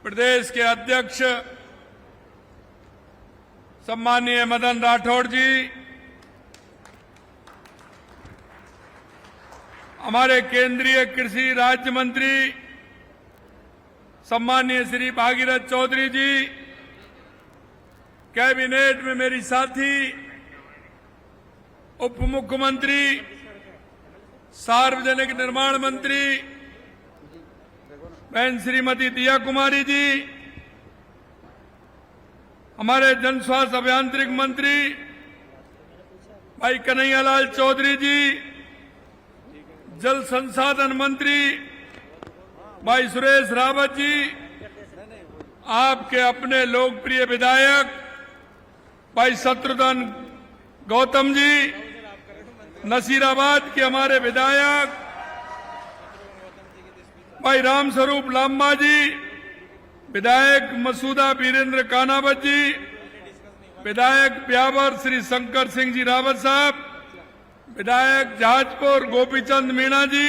प्रदेश के अध्यक्ष सम्माननीय मदन राठौड़ जी, हमारे केंद्रीय कृषि राज्य मंत्री सम्माननीय श्री भागीरथ चौधरी जी, कैबिनेट में मेरी साथी उप मुख्यमंत्री, सार्वजनिक निर्माण मंत्री बहन श्रीमती दिया कुमारी जी, हमारे जन स्वास्थ्य अभियांत्रिक मंत्री भाई कन्हैयालाल चौधरी जी, जल संसाधन मंत्री भाई सुरेश रावत जी, आपके अपने लोकप्रिय विधायक भाई शत्रुघ्न गौतम जी, नसीराबाद के हमारे विधायक भाई रामस्वरूप लांबा जी, विधायक मसूदा वीरेंद्र कानावत जी, विधायक ब्यावर श्री शंकर सिंह जी रावत साहब, विधायक जहाजपुर गोपीचंद मीणा जी,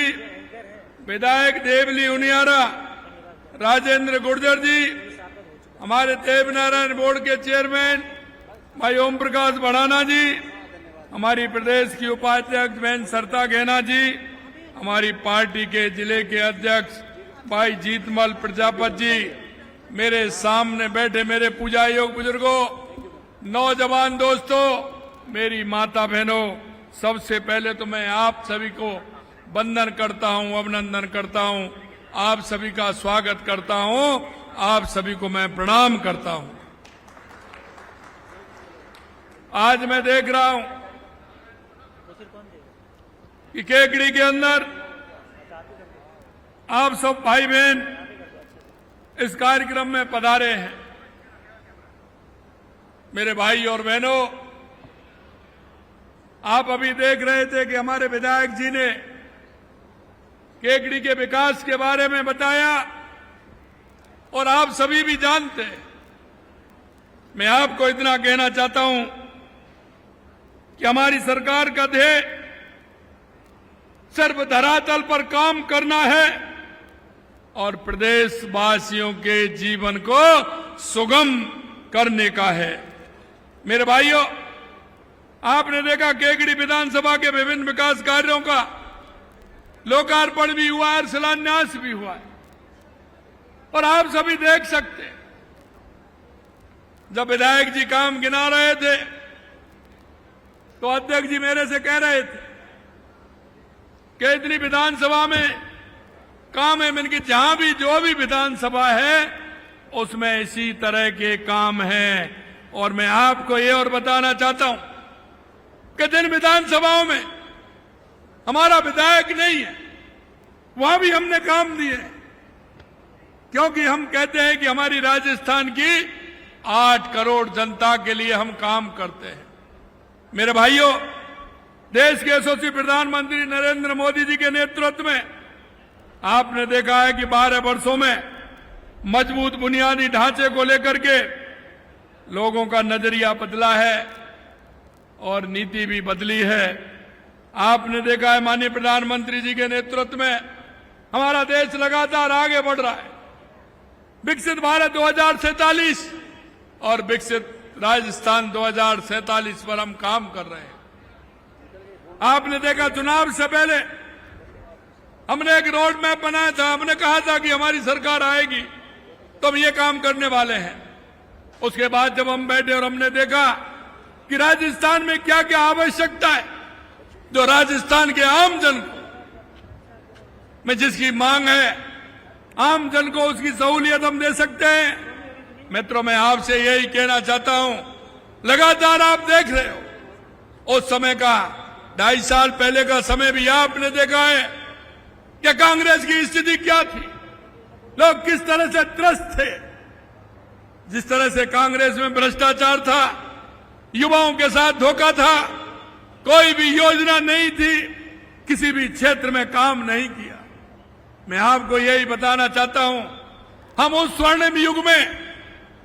विधायक देवली उनियारा राजेंद्र गुर्जर जी, हमारे देवनारायण बोर्ड के चेयरमैन भाई ओम प्रकाश बढ़ाना जी, हमारी प्रदेश की उपाध्यक्ष बहन सरता गहना जी, हमारी पार्टी के जिले के अध्यक्ष भाई जीतमल प्रजापत जी, मेरे सामने बैठे मेरे पूजा योग बुजुर्गों, नौजवान दोस्तों, मेरी माता बहनों, सबसे पहले तो मैं आप सभी को वंदन करता हूं, अभिनंदन करता हूं, आप सभी का स्वागत करता हूं, आप सभी को मैं प्रणाम करता हूं। आज मैं देख रहा हूं कि केकड़ी के अंदर आप सब भाई बहन इस कार्यक्रम में पधारे हैं। मेरे भाई और बहनों, आप अभी देख रहे थे कि हमारे विधायक जी ने केकड़ी के विकास के बारे में बताया और आप सभी भी जानते हैं। मैं आपको इतना कहना चाहता हूं कि हमारी सरकार का ध्येय सिर्फ धरातल पर काम करना है और प्रदेशवासियों के जीवन को सुगम करने का है। मेरे भाइयों, आपने देखा केकड़ी विधानसभा के विभिन्न विकास कार्यों का लोकार्पण भी हुआ है, शिलान्यास भी हुआ है और आप सभी देख सकते हैं, जब विधायक जी काम गिना रहे थे तो अध्यक्ष जी मेरे से कह रहे थे कि इतनी विधानसभा में काम है। मैंने कि जहां भी जो भी विधानसभा है उसमें इसी तरह के काम हैं। और मैं आपको ये और बताना चाहता हूं कि जिन विधानसभाओं में हमारा विधायक नहीं है वहां भी हमने काम दिए, क्योंकि हम कहते हैं कि हमारी राजस्थान की 8 करोड़ जनता के लिए हम काम करते हैं। मेरे भाइयों, देश के यशस्वी प्रधानमंत्री नरेंद्र मोदी जी के नेतृत्व में आपने देखा है कि 12 वर्षों में मजबूत बुनियादी ढांचे को लेकर के लोगों का नजरिया बदला है और नीति भी बदली है। आपने देखा है माननीय प्रधानमंत्री जी के नेतृत्व में हमारा देश लगातार आगे बढ़ रहा है। विकसित भारत 2047 और विकसित राजस्थान 2047 पर हम काम कर रहे हैं। आपने देखा चुनाव से पहले हमने एक रोड मैप बनाया था। हमने कहा था कि हमारी सरकार आएगी तो हम ये काम करने वाले हैं। उसके बाद जब हम बैठे और हमने देखा कि राजस्थान में क्या क्या आवश्यकता है, जो राजस्थान के आम जन को में जिसकी मांग है, आम जन को उसकी सहूलियत हम दे सकते हैं। मित्रों, मैं आपसे यही कहना चाहता हूं, लगातार आप देख रहे हो उस समय का 2.5 साल पहले का समय भी आपने देखा है कि कांग्रेस की स्थिति क्या थी, लोग किस तरह से त्रस्त थे। जिस तरह से कांग्रेस में भ्रष्टाचार था, युवाओं के साथ धोखा था, कोई भी योजना नहीं थी, किसी भी क्षेत्र में काम नहीं किया। मैं आपको यही बताना चाहता हूं, हम उस स्वर्णिम युग में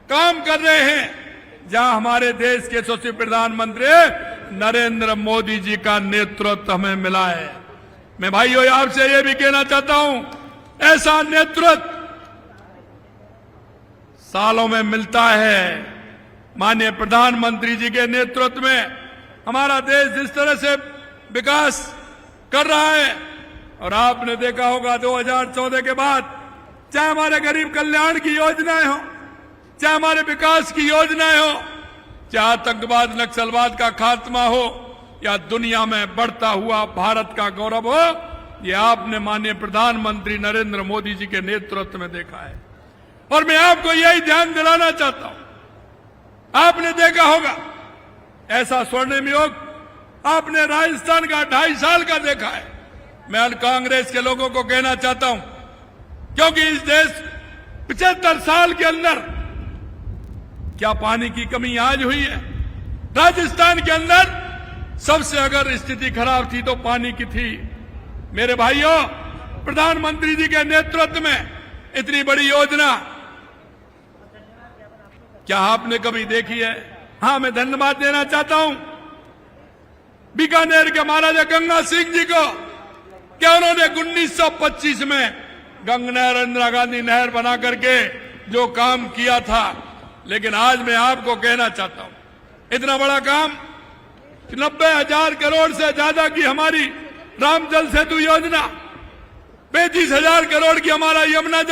काम कर रहे हैं जहां हमारे देश के यशस्वी प्रधानमंत्री नरेंद्र मोदी जी का नेतृत्व हमें मिला है। मैं भाइयों आपसे यह भी कहना चाहता हूं, ऐसा नेतृत्व सालों में मिलता है। माननीय प्रधानमंत्री जी के नेतृत्व में हमारा देश जिस तरह से विकास कर रहा है, और आपने देखा होगा 2014 के बाद चाहे हमारे गरीब कल्याण की योजनाएं हो, चाहे हमारे विकास की योजनाएं हो, चाहे आतंकवाद नक्सलवाद का खात्मा हो, या दुनिया में बढ़ता हुआ भारत का गौरव हो, ये आपने माननीय प्रधानमंत्री नरेंद्र मोदी जी के नेतृत्व में देखा है। और मैं आपको यही ध्यान दिलाना चाहता हूं, आपने देखा होगा ऐसा स्वर्णिम योग आपने राजस्थान का 2.5 साल का देखा है। मैं कांग्रेस के लोगों को कहना चाहता हूं, क्योंकि इस देश 75 साल के अंदर क्या पानी की कमी आज हुई है? राजस्थान के अंदर सबसे अगर स्थिति खराब थी तो पानी की थी। मेरे भाइयों, प्रधानमंत्री जी के नेतृत्व में इतनी बड़ी योजना क्या आपने कभी देखी है? हां, मैं धन्यवाद देना चाहता हूं बीकानेर के महाराजा गंगा सिंह जी को, क्या उन्होंने 1925 में गंगा इंदिरा गांधी नहर बना करके जो काम किया था। लेकिन आज मैं आपको कहना चाहता हूं, इतना बड़ा काम 90,000 करोड़ से ज्यादा की हमारी राम जल सेतु योजना, 35,000 करोड़ की हमारा यमुना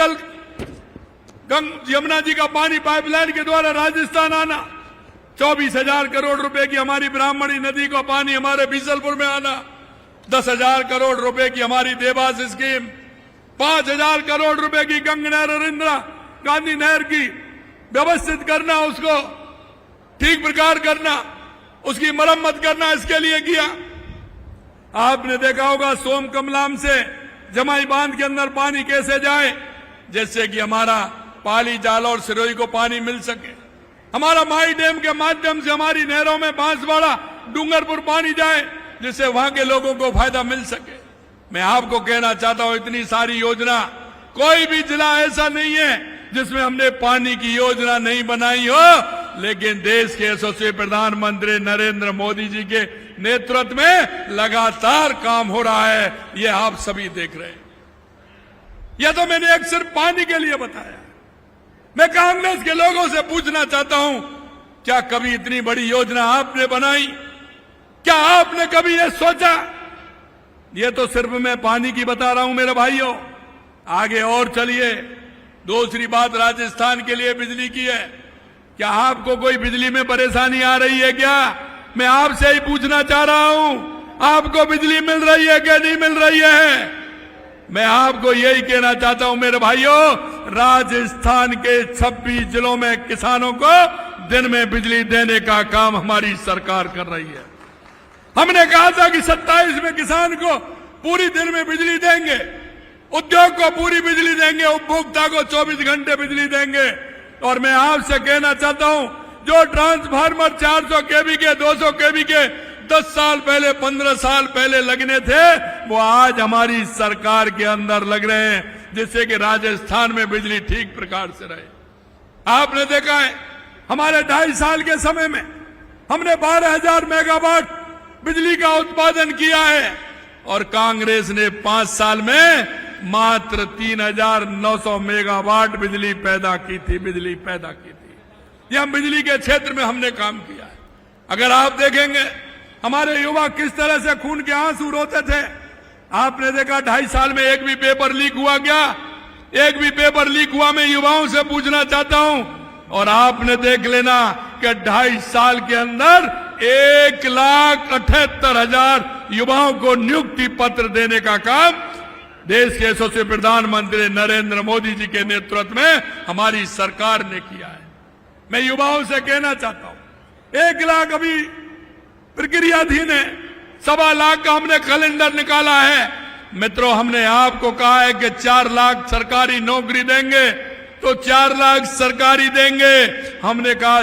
जी का पानी पाइपलाइन के द्वारा राजस्थान आना, 24,000 करोड़ रुपए की हमारी ब्राह्मणी नदी का पानी हमारे बीसलपुर में आना, 10,000 करोड़ रुपए की हमारी देवास स्कीम, 5,000 करोड़ रुपए की गंगा और इंदिरा गांधी नहर की व्यवस्थित करना, उसको ठीक प्रकार करना, उसकी मरम्मत करना, इसके लिए किया। आपने देखा होगा सोम कमलाम से जमाई बांध के अंदर पानी कैसे जाए, जैसे कि हमारा पाली जाल और सिरोही को पानी मिल सके। हमारा माई डैम के माध्यम से हमारी नहरों में बांसवाड़ा डूंगरपुर पानी जाए, जिससे वहां के लोगों को फायदा मिल सके। मैं आपको कहना चाहता हूं, इतनी सारी योजना, कोई भी जिला ऐसा नहीं है जिसमें हमने पानी की योजना नहीं बनाई हो। लेकिन देश के यशस्वी प्रधानमंत्री नरेंद्र मोदी जी के नेतृत्व में लगातार काम हो रहा है, ये आप सभी देख रहे हैं। यह तो मैंने एक सिर्फ पानी के लिए बताया। मैं कांग्रेस के लोगों से पूछना चाहता हूं, क्या कभी इतनी बड़ी योजना आपने बनाई? क्या आपने कभी यह सोचा? ये तो सिर्फ मैं पानी की बता रहा हूं मेरे भाइयों, आगे और चलिए। दूसरी बात राजस्थान के लिए बिजली की है। क्या आपको कोई बिजली में परेशानी आ रही है क्या? मैं आपसे ही पूछना चाह रहा हूं, आपको बिजली मिल रही है क्या नहीं मिल रही है? मैं आपको यही कहना चाहता हूं मेरे भाइयों, राजस्थान के 26 जिलों में किसानों को दिन में बिजली देने का काम हमारी सरकार कर रही है। हमने कहा था कि 27 में किसान को पूरी दिन में बिजली देंगे, उद्योग को पूरी बिजली देंगे, उपभोक्ता को 24 घंटे बिजली देंगे। और मैं आपसे कहना चाहता हूं, जो ट्रांसफार्मर 400 केवी के, 200 केवी के 10 साल पहले, 15 साल पहले लगने थे, वो आज हमारी सरकार के अंदर लग रहे हैं, जिससे कि राजस्थान में बिजली ठीक प्रकार से रहे। आपने देखा है हमारे 2.5 साल के समय में हमने 12,000 मेगावाट बिजली का उत्पादन किया है, और कांग्रेस ने 5 साल में मात्र 3,900 मेगावाट बिजली पैदा की थी। ये हम बिजली के क्षेत्र में हमने काम किया है। अगर आप देखेंगे हमारे युवा किस तरह से खून के आंसू रोते थे, आपने देखा 2.5 साल में एक भी पेपर लीक हुआ क्या? एक भी पेपर लीक हुआ? मैं युवाओं से पूछना चाहता हूं, और आपने देख लेना कि 2.5 साल के अंदर 1,78,000 युवाओं को नियुक्ति पत्र देने का काम देश के यशस्वी प्रधानमंत्री नरेंद्र मोदी जी के नेतृत्व में हमारी सरकार ने किया है। मैं युवाओं से कहना चाहता हूं, 1 लाख अभी प्रक्रियाधीन है, 1.25 लाख का हमने कैलेंडर निकाला है। मित्रों, हमने आपको कहा है कि 4 लाख सरकारी नौकरी देंगे, तो 4 लाख सरकारी देंगे। हमने कहा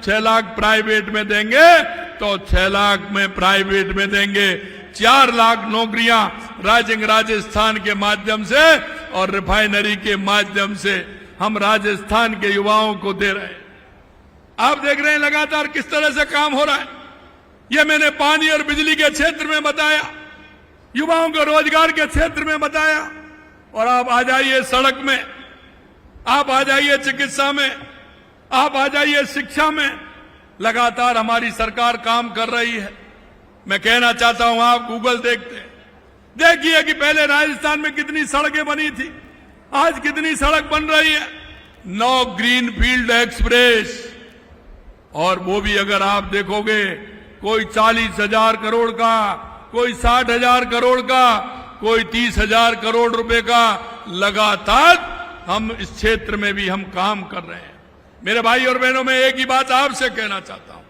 6 लाख प्राइवेट में देंगे, तो 6 लाख में प्राइवेट में देंगे। 4 लाख नौकरियां राजस्थान के माध्यम से और रिफाइनरी के माध्यम से हम राजस्थान के युवाओं को दे रहे हैं। आप देख रहे हैं लगातार किस तरह से काम हो रहा है। यह मैंने पानी और बिजली के क्षेत्र में बताया, युवाओं को रोजगार के क्षेत्र में बताया, और आप आ जाइए सड़क में। आप आ जाइए चिकित्सा में, आप आ जाइए शिक्षा में, लगातार हमारी सरकार काम कर रही है। मैं कहना चाहता हूं, आप गूगल देखते हैं, देखिए कि पहले राजस्थान में कितनी सड़कें बनी थी, आज कितनी सड़क बन रही है। 9 ग्रीनफील्ड एक्सप्रेस, और वो भी अगर आप देखोगे, कोई 40,000 करोड़ का, कोई 60,000 करोड़ का, कोई 30,000 करोड़ रुपए का। लगातार हम इस क्षेत्र में भी हम काम कर रहे हैं। मेरे भाई और बहनों, मैं एक ही बात आपसे कहना चाहता हूं,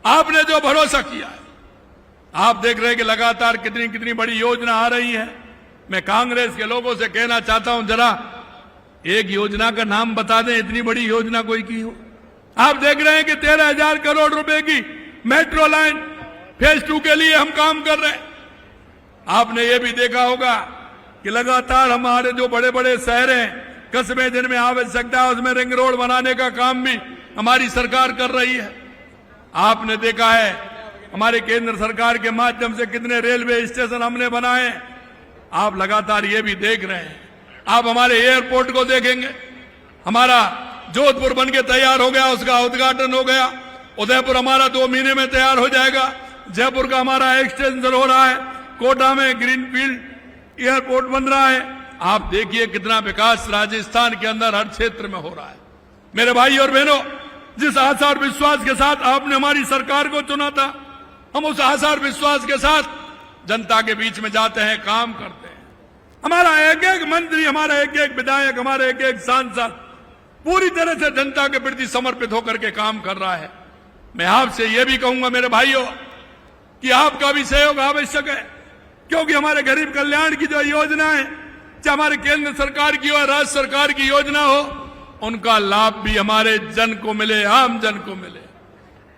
आपने जो भरोसा किया है, आप देख रहे हैं कि लगातार कितनी कितनी बड़ी योजना आ रही है। मैं कांग्रेस के लोगों से कहना चाहता हूं, जरा एक योजना का नाम बता दें, इतनी बड़ी योजना कोई की हो। आप देख रहे हैं कि 13,000 करोड़ रुपए की मेट्रो लाइन फेज 2 के लिए हम काम कर रहे हैं। आपने ये भी देखा होगा कि लगातार हमारे जो बड़े बड़े शहर हैं, कस्बे जिनमें आवश्यकता है, उसमें रिंग रोड बनाने का काम भी हमारी सरकार कर रही है। आपने देखा है हमारे केंद्र सरकार के माध्यम से कितने रेलवे स्टेशन हमने बनाए। आप लगातार ये भी देख रहे हैं। आप हमारे एयरपोर्ट को देखेंगे, हमारा जोधपुर बनके तैयार हो गया, उसका उद्घाटन हो गया। उदयपुर हमारा 2 महीने में तैयार हो जाएगा। जयपुर का हमारा एक्सटेंशन हो रहा है। कोटा में ग्रीनफील्ड एयरपोर्ट बन रहा है। आप देखिए कितना विकास राजस्थान के अंदर हर क्षेत्र में हो रहा है। मेरे भाई और बहनों, जिस आशा और विश्वास के साथ आपने हमारी सरकार को चुना था, हम उस आशा और विश्वास के साथ जनता के बीच में जाते हैं, काम करते हैं। हमारा एक एक मंत्री, हमारा एक एक विधायक, हमारे एक एक सांसद पूरी तरह से जनता के प्रति समर्पित होकर के काम कर रहा है। मैं आपसे यह भी कहूंगा मेरे भाइयों कि आपका भी सहयोग आवश्यक है, क्योंकि हमारे गरीब कल्याण की जो योजना है, चाहे हमारे केंद्र सरकार की हो, राज्य सरकार की योजना हो, उनका लाभ भी हमारे जन को मिले, आम जन को मिले।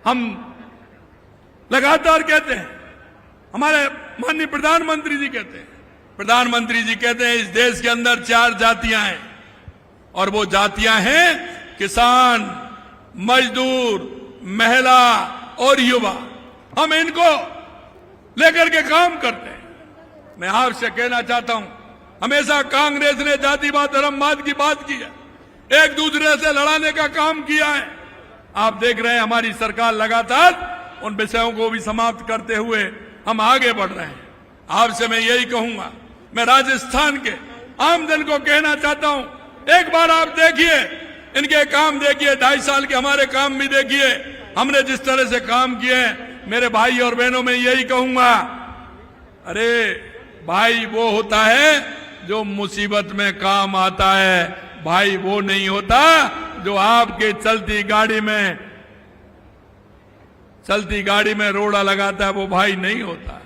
हम लगातार कहते हैं, हमारे माननीय प्रधानमंत्री जी कहते हैं, इस देश के अंदर 4 जातियां हैं, और वो जातियां हैं किसान, मजदूर, महिला और युवा। हम इनको लेकर के काम करते हैं। मैं आपसे कहना चाहता हूं, हमेशा कांग्रेस ने जातिवाद, धर्मवाद की बात की है, एक दूसरे से लड़ाने का काम किया है। आप देख रहे हैं हमारी सरकार लगातार उन विषयों को भी समाप्त करते हुए हम आगे बढ़ रहे हैं। आपसे मैं यही कहूंगा, मैं राजस्थान के आम जन को कहना चाहता हूं, एक बार आप देखिए, इनके काम देखिए, 2.5 साल के हमारे काम भी देखिए, हमने जिस तरह से काम किए हैं। मेरे भाई और बहनों, मैं यही कहूंगा, अरे भाई वो होता है जो मुसीबत में काम आता है, भाई वो नहीं होता जो आपके चलती गाड़ी में रोड़ा लगाता है, वो भाई नहीं होता।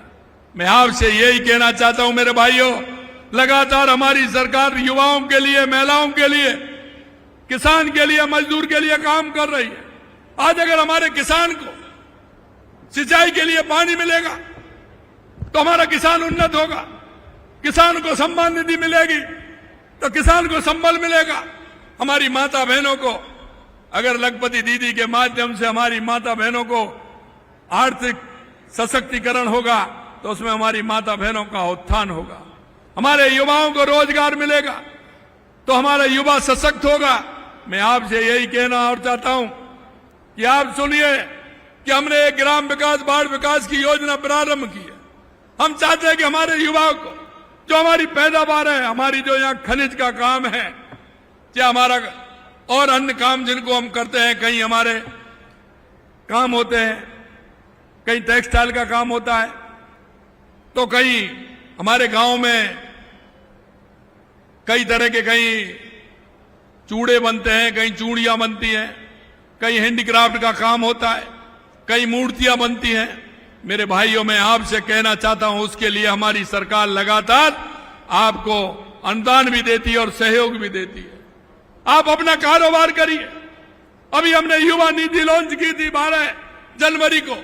मैं आपसे यही कहना चाहता हूं मेरे भाइयों, लगातार हमारी सरकार युवाओं के लिए, महिलाओं के लिए, किसान के लिए, मजदूर के लिए काम कर रही है। आज अगर हमारे किसान को सिंचाई के लिए पानी मिलेगा तो हमारा किसान उन्नत होगा, किसान को सम्मान निधि मिलेगी तो किसान को संबल मिलेगा। हमारी माता बहनों को अगर लखपति दीदी के माध्यम से हमारी माता बहनों को आर्थिक सशक्तिकरण होगा तो उसमें हमारी माता बहनों का उत्थान होगा। हमारे युवाओं को रोजगार मिलेगा तो हमारा युवा सशक्त होगा। मैं आपसे यही कहना और चाहता हूं कि आप सुनिए कि हमने एक ग्राम विकास, बाढ़ विकास की योजना प्रारंभ की है। हम चाहते हैं कि हमारे युवाओं को, जो हमारी पैदावार है, हमारी जो यहाँ खनिज का काम है, चाहे हमारा और अन्य काम जिनको हम करते हैं, कहीं हमारे काम होते हैं, कहीं टेक्सटाइल का काम होता है, तो कहीं हमारे गांव में कई तरह के, कहीं चूड़े बनते हैं, कहीं चूड़ियां बनती हैं, कहीं हैंडीक्राफ्ट का काम होता है, कई मूर्तियां बनती हैं। मेरे भाइयों, मैं आपसे कहना चाहता हूं, उसके लिए हमारी सरकार लगातार आपको अनुदान भी देती है और सहयोग भी देती है। आप अपना कारोबार करिए। अभी हमने युवा निधि लॉन्च की थी 12 जनवरी को,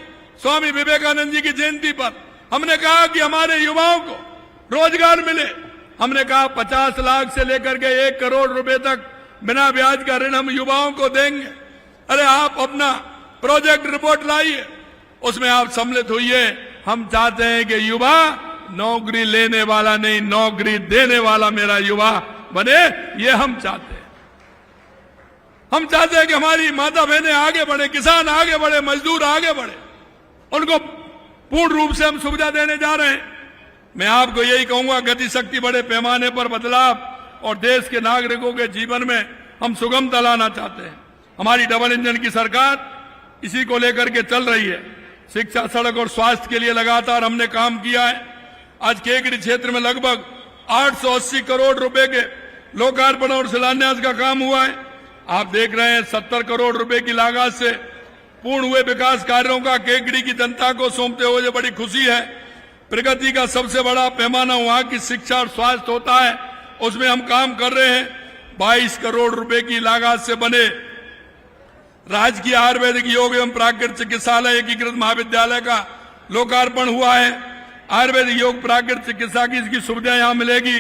स्वामी विवेकानंद जी की जयंती पर। हमने कहा कि हमारे युवाओं को रोजगार मिले। हमने कहा 50 लाख से लेकर के 1 करोड़ रुपए तक बिना ब्याज का ऋण हम युवाओं को देंगे। अरे आप अपना प्रोजेक्ट रिपोर्ट लाइए, उसमें आप सम्मिलित होइए। हम चाहते हैं कि युवा नौकरी लेने वाला नहीं, नौकरी देने वाला मेरा युवा बने, ये हम चाहते हैं। हम चाहते हैं कि हमारी माता बहनें आगे बढ़े, किसान आगे बढ़े, मजदूर आगे बढ़े, उनको पूर्ण रूप से हम सुविधा देने जा रहे हैं। मैं आपको यही कहूंगा, गति शक्ति बड़े पैमाने पर बदलाव और देश के नागरिकों के जीवन में हम सुगमता लाना चाहते हैं। हमारी डबल इंजन की सरकार इसी को लेकर के चल रही है। शिक्षा, सड़क और स्वास्थ्य के लिए लगातार हमने काम किया है। आज केकड़ी क्षेत्र में लगभग 880 करोड़ रुपए के लोकार्पण और शिलान्यास का काम हुआ है। आप देख रहे हैं 70 करोड़ रुपए की लागत से पूर्ण हुए विकास कार्यों का केकड़ी की जनता को सौंपते हुए बड़ी खुशी है। प्रगति का सबसे बड़ा पैमाना वहां की शिक्षा और स्वास्थ्य होता है, उसमें हम काम कर रहे हैं। 22 करोड़ रुपए की लागत से बने राजकीय आयुर्वेदिक योग एवं प्राकृतिक चिकित्सालय एकीकृत महाविद्यालय का लोकार्पण हुआ है। आयुर्वेदिक योग प्राकृतिक चिकित्सा की इसकी सुविधा यहां मिलेगी।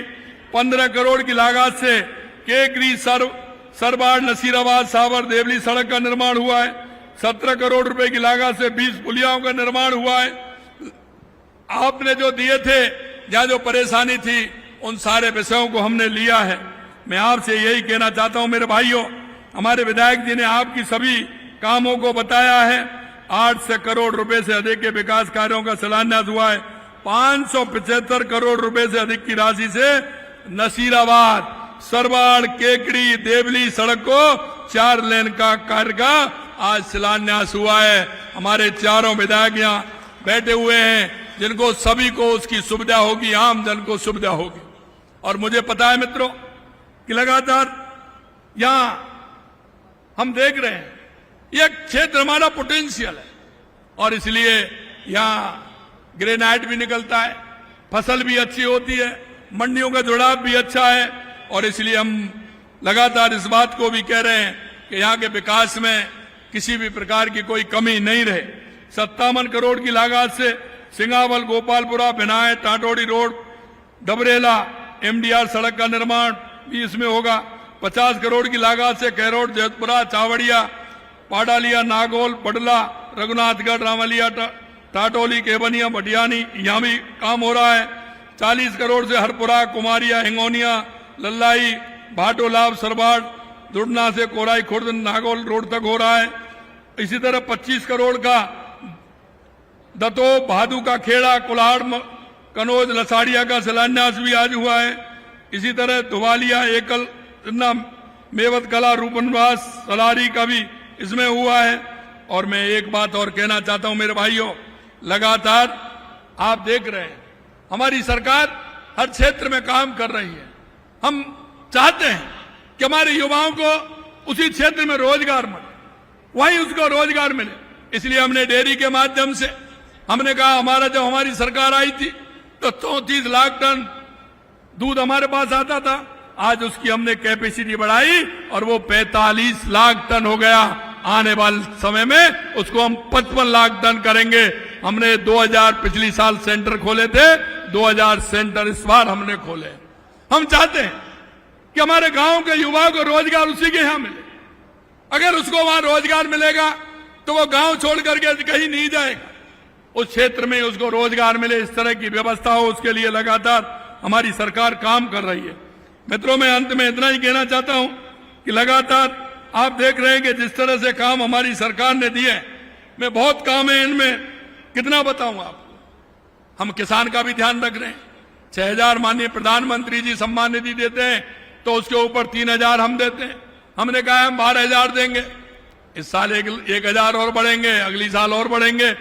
15 करोड़ की लागत से केकरी सरबाड़ नसीराबाद सावर देवली सड़क का निर्माण हुआ है। 17 करोड़ रुपए की लागत से 20 पुलियाओं का निर्माण हुआ है। आपने जो दिए थे, जहां जो परेशानी थी, उन सारे विषयों को हमने लिया है। मैं आपसे यही कहना चाहता हूं मेरे भाइयों, हमारे विधायक जी ने आपकी सभी कामों को बताया है। 800 करोड़ रुपए से अधिक के विकास कार्यों का शिलान्यास हुआ है। 575 करोड़ रुपए से अधिक की राशि से नसीराबाद सरबाड़ केकड़ी देवली सड़क को 4 लेन का कार्य का आज शिलान्यास हुआ है। हमारे चारों विधायक यहाँ बैठे हुए हैं, जिनको सभी को उसकी सुविधा होगी, आम जन को सुविधा होगी। और मुझे पता है मित्रों कि लगातार यहां हम देख रहे हैं यह क्षेत्र हमारा पोटेंशियल है, और इसलिए यहां ग्रेनाइट भी निकलता है, फसल भी अच्छी होती है, मंडियों का जुड़ाव भी अच्छा है, और इसलिए हम लगातार इस बात को भी कह रहे हैं कि यहां के विकास में किसी भी प्रकार की कोई कमी नहीं रहे। 57 करोड़ की लागत से सिंगावल गोपालपुरा बिनाए टाटोड़ी रोड डबरेला एमडीआर सड़क का निर्माण भी इसमें होगा। 50 करोड़ की लागत से कैरोट जैतपुरा चावड़िया पाडालिया नागौल बडला रघुनाथगढ़ रामलिया टाटोली केबनिया भटियानी यहाँ भी काम हो रहा है। 40 करोड़ से हरपुरा कुमारिया हिंगोनिया लल्लाई भाटोलाभ सरबाड़ दुड़ना से कोराई खुर्द नागौल रोड तक हो रहा है। इसी तरह 25 करोड़ का दतो भादू का खेड़ा कुल्हाड़ कनौज लसाड़िया का शिलान्यास भी आज हुआ है। इसी तरह धुवालिया एकल मेवत कला रूपनवास सलारी का भी इसमें हुआ है। और मैं एक बात और कहना चाहता हूं मेरे भाइयों, लगातार आप देख रहे हैं हमारी सरकार हर क्षेत्र में काम कर रही है। हम चाहते हैं कि हमारे युवाओं को उसी क्षेत्र में रोजगार मिले, वहीं उसको रोजगार मिले। इसलिए हमने डेयरी के माध्यम से हमने कहा, जब हमारी सरकार आई थी तो 34 लाख टन दूध हमारे पास आता था, आज उसकी हमने कैपेसिटी बढ़ाई और वो 45 लाख टन हो गया। आने वाले समय में उसको हम 55 लाख टन करेंगे। हमने 2000 पिछली साल सेंटर खोले थे, 2000 सेंटर इस बार हमने खोले। हम चाहते हैं कि हमारे गांव के युवाओं को रोजगार उसी के यहां मिले। अगर उसको वहां रोजगार मिलेगा तो वो गांव छोड़ करके कहीं नहीं जाएगा, उस क्षेत्र में उसको रोजगार मिले, इस तरह की व्यवस्था हो, उसके लिए लगातार हमारी सरकार काम कर रही है। मित्रों, मैं अंत में इतना ही कहना चाहता हूं कि लगातार आप देख रहे हैं कि जिस तरह से काम हमारी सरकार ने दिए, मैं बहुत काम है इनमें, कितना बताऊं आपको। हम किसान का भी ध्यान रख रहे हैं। 6000 माननीय प्रधानमंत्री जी सम्मान निधि देते हैं तो उसके ऊपर 3000 हम देते हैं। हमने कहा हम 12000 देंगे, इस साल 1000 और बढ़ेंगे, अगली साल और बढ़ेंगे।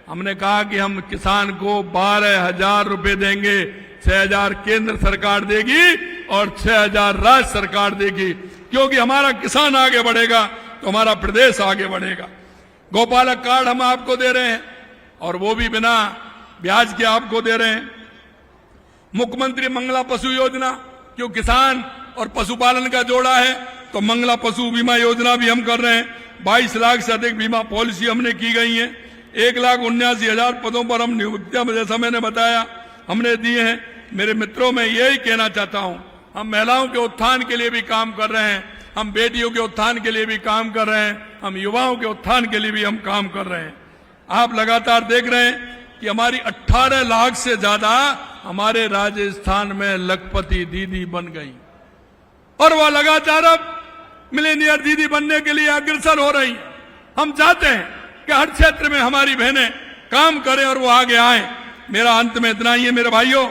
हमने कहा कि हम किसान को 12000 रुपए देंगे, 6000 केंद्र सरकार देगी और 6000 राज्य सरकार देगी, क्योंकि हमारा किसान आगे बढ़ेगा तो हमारा प्रदेश आगे बढ़ेगा। गोपालक कार्ड हम आपको दे रहे हैं और वो भी बिना ब्याज के आपको दे रहे हैं। मुख्यमंत्री मंगला पशु योजना, क्यों किसान और पशुपालन का जोड़ा है, तो मंगला पशु बीमा योजना भी हम कर रहे हैं। 22 लाख से अधिक बीमा पॉलिसी हमने की गई है। 1,79,000 पदों पर हम नियुक्तियां, जैसा मैंने बताया, हमने दिए हैं। मेरे मित्रों, मैं यही कहना चाहता हूं, हम महिलाओं के उत्थान के लिए भी काम कर रहे हैं, हम बेटियों के उत्थान के लिए भी काम कर रहे हैं, हम युवाओं के उत्थान के लिए भी हम काम कर रहे हैं। आप लगातार देख रहे हैं कि हमारी 18 लाख से ज्यादा हमारे राजस्थान में लखपति दीदी बन गई, और वह लगातार अब मिलेनियर दीदी बनने के लिए अग्रसर हो रही हैं। हम चाहते हैं कि हर क्षेत्र में हमारी बहनें काम करें और वो आगे आए। मेरा अंत में इतना ही है मेरे भाइयों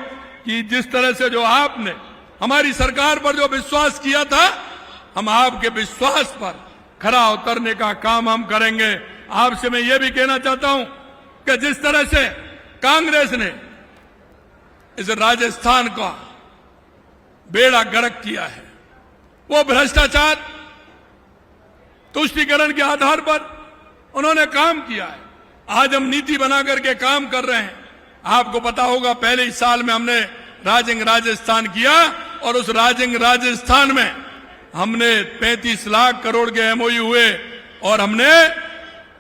कि जिस तरह से जो आपने हमारी सरकार पर जो विश्वास किया था, हम आपके विश्वास पर खरा उतरने का काम हम करेंगे। आपसे मैं ये भी कहना चाहता हूं कि जिस तरह से कांग्रेस ने इस राजस्थान का बेड़ा गर्क किया है, वो भ्रष्टाचार तुष्टीकरण के आधार पर उन्होंने काम किया है। आज हम नीति बना करके काम कर रहे हैं। आपको पता होगा पहले ही साल में हमने राजिंग राजस्थान किया और उस राजिंग राजस्थान में हमने 35 लाख करोड़ के एमओयू हुए और हमने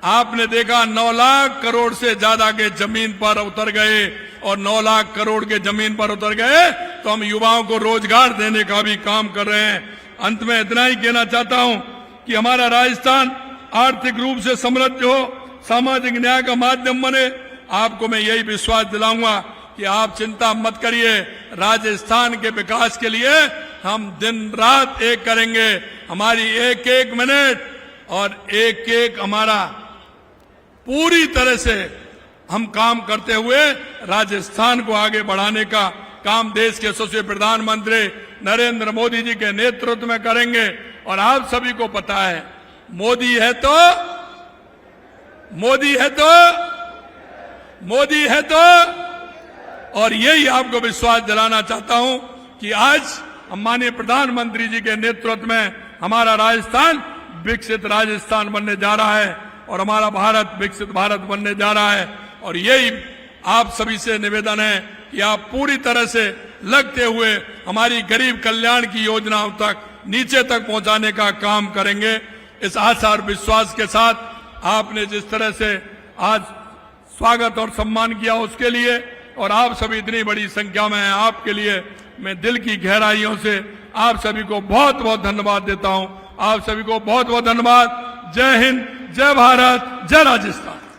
आपने देखा 9 लाख करोड़ से ज्यादा के जमीन पर उतर गए और 9 लाख करोड़ के जमीन पर उतर गए तो हम युवाओं को रोजगार देने का भी काम कर रहे हैं। अंत में इतना ही कहना चाहता हूं कि हमारा राजस्थान आर्थिक रूप से समृद्ध हो, सामाजिक न्याय का माध्यम बने। आपको मैं यही विश्वास दिलाऊंगा कि आप चिंता मत करिए, राजस्थान के विकास के लिए हम दिन रात एक करेंगे। हमारी एक एक मिनट और एक एक हमारा पूरी तरह से हम काम करते हुए राजस्थान को आगे बढ़ाने का काम देश के यशस्वी प्रधानमंत्री नरेंद्र मोदी जी के नेतृत्व में करेंगे। और आप सभी को पता है, मोदी है तो और यही आपको विश्वास दिलाना चाहता हूं कि आज हम माननीय प्रधानमंत्री जी के नेतृत्व में हमारा राजस्थान विकसित राजस्थान बनने जा रहा है और हमारा भारत विकसित भारत बनने जा रहा है। और यही आप सभी से निवेदन है कि आप पूरी तरह से लगते हुए हमारी गरीब कल्याण की योजनाओं तक नीचे तक पहुंचाने का काम करेंगे। इस आशा और विश्वास के साथ आपने जिस तरह से आज स्वागत और सम्मान किया उसके लिए और आप सभी इतनी बड़ी संख्या में हैं, आपके लिए मैं दिल की गहराइयों से आप सभी को बहुत बहुत धन्यवाद देता हूं। आप सभी को बहुत बहुत धन्यवाद। जय हिंद, जय भारत, जय राजस्थान।